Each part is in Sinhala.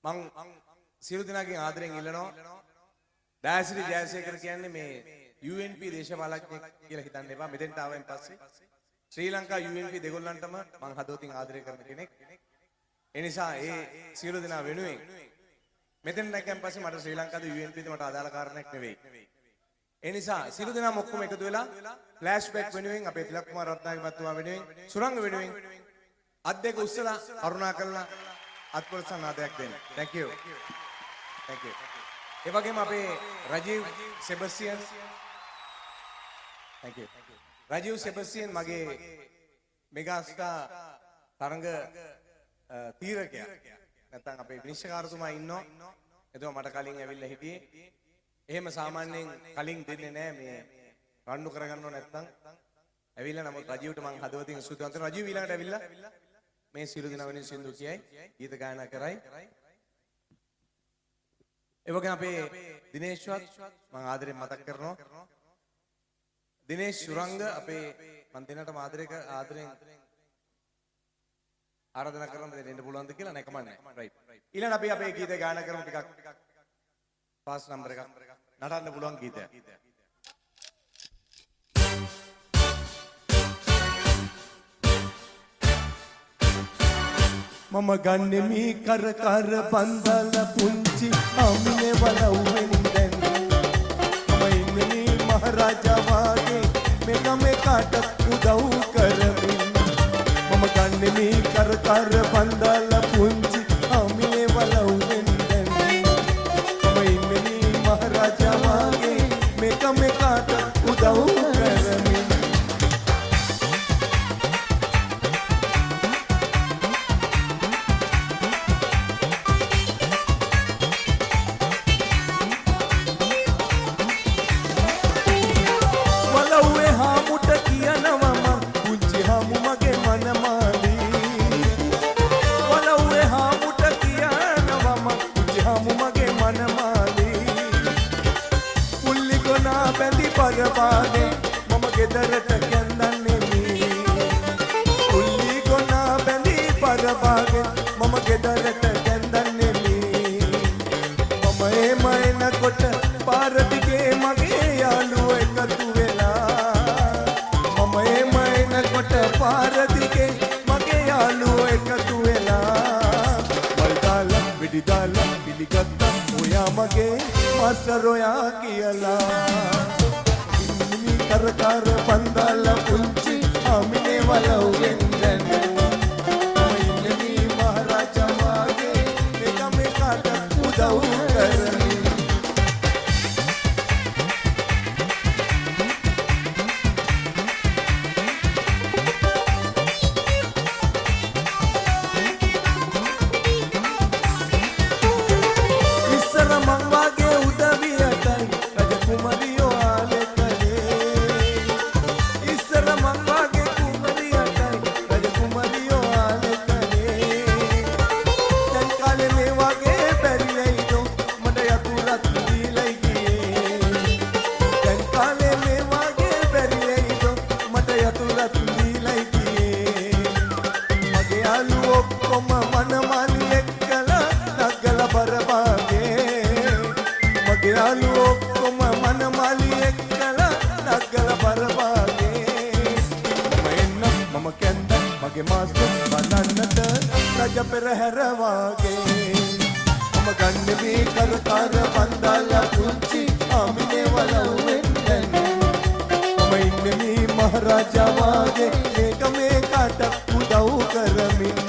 මං සියලු දෙනාගෙන් ආදරෙන් ඉල්ලනවා ඩයසිරි ජයසේකර කියන්නේ මේ UNP දේශපාලඥයෙක් කියලා හිතන්න එපා. මෙතෙන්ට ආවෙන් පස්සේ ශ්‍රී ලංකා UNP දෙගොල්ලන්ටම මං හදවතින් ආදරය කරන කෙනෙක්. ඒ නිසා ඒ සියලු දෙනා වෙනුවෙන් මෙතෙන් නැගන් පස්සේ මට ශ්‍රී ලංකාවේ UNP ද මට අදාළ කාරණයක් නෙවෙයි. ඒ නිසා සියලු දෙනාම ඔක්කොම එකතු වෙලා ෆ්ලෑෂ්බැක් වෙනුවෙන් අපේ තිලක් කුමාර රත්නායක මහත්මයා වෙනුවෙන් සුරංග වෙනුවෙන් අත් දෙක උස්සලා කරුණා කරලා අත්පොලසන් ආදයක් දෙන්න. Thank you. Thank you. ඒ වගේම අපේ රජීව් සෙබස්ටියන් Thank you. රජීව් සෙබස්ටියන් මගේ මෙගා ස්ටාර් තරංග තීරකයා. නැත්නම් අපේ විනිශ්චයකාරතුමා ඉන්නවා. එතුමා මට කලින් ඇවිල්ලා හිටියේ. එහෙම සාමාන්‍යයෙන් කලින් දෙන්නේ නැහැ මේ රණ්ඩු කරගන්නව නැත්නම්. ඇවිල්ලා නමුත් රජීව්ට මම හදවතින් ස්තුතිවන්ත වෙනවා. රජීව් ඊළඟට ඇවිල්ලා මේ සියලු දෙනා වෙනුවෙන් සින්දු කියයි ගීත ගායනා කරයි. ඒ වගේම අපේ දිනේෂ්වත් මම ආදරෙන් මතක් කරනවා. දිනේෂ් සුරංග අපේ මම දෙන්නටම ආදරෙන් ආරාධනා කරන දෙන්න පුළුවන්ද කියලා නැහැ කමන්නේ. රයිට්. ඊළඟ අපි අපේ ගීත ගායනා කරමු ටිකක්. පාස් නම්බර එකක් නටන්න පුළුවන් ගීතයක්. මම ගන්නේ මී කර බන්දල පුංචි අම්නේ වලව්වෙන් දැන් මම ඉන්නේ මේ මහරජා වාගේ මේකට උදව් කරමින් මම ගන්නේ මී කර බන්දල පුංචි අම්නේ වලව්වෙන් දැන් මම ඉන්නේ මේ මහරජා වාගේ මේකට උදව් කරමින් පාගේ මම ගෙදරට කැන්දන්නේ මී උල්ලි ගොනා බැඳි පරපාගේ මම ගෙදරට කැන්දන්නේ මී මම එම එනකොට පාර දිගේ මගේ යාළුවෝ එකතු වෙලා මම එම එනකොට පාර දිගේ මගේ යාළුවෝ එකතු වෙලා වල් දාලා විඩි දාලා පිළිගත්තා ඔයා මගේ මාස්ටරෝයා කියලා කර බන්දල පුංචි අමිනේ වලව්වෙන් දැන් මම ඉන්නේ මේ මහරජා වාගේ මේකට උදව් කරමින් ඉස්සර මං වාගේ උදවියටයි රජ කුමරියෝ ආලේ මගේ මාස්ටර් බලන්නට රජ පෙරහැර වාගේ මම ගන්නේ මේ කර බන්දල පුංචි අමිනේ වලව්වෙන් දැන් මම ඉන්නේ මේ මහරජා වාගේ මේකට උදව් කරමින්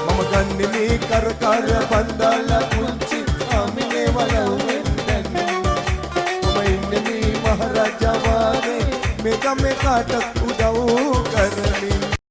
මම ගන්නේ මේ කර බන්දල පුංචි අමිනේ වලව්වෙන් දැන් මම ඉන්නේ මේ මහරජා වාගේ මේකට උදව් කරමින්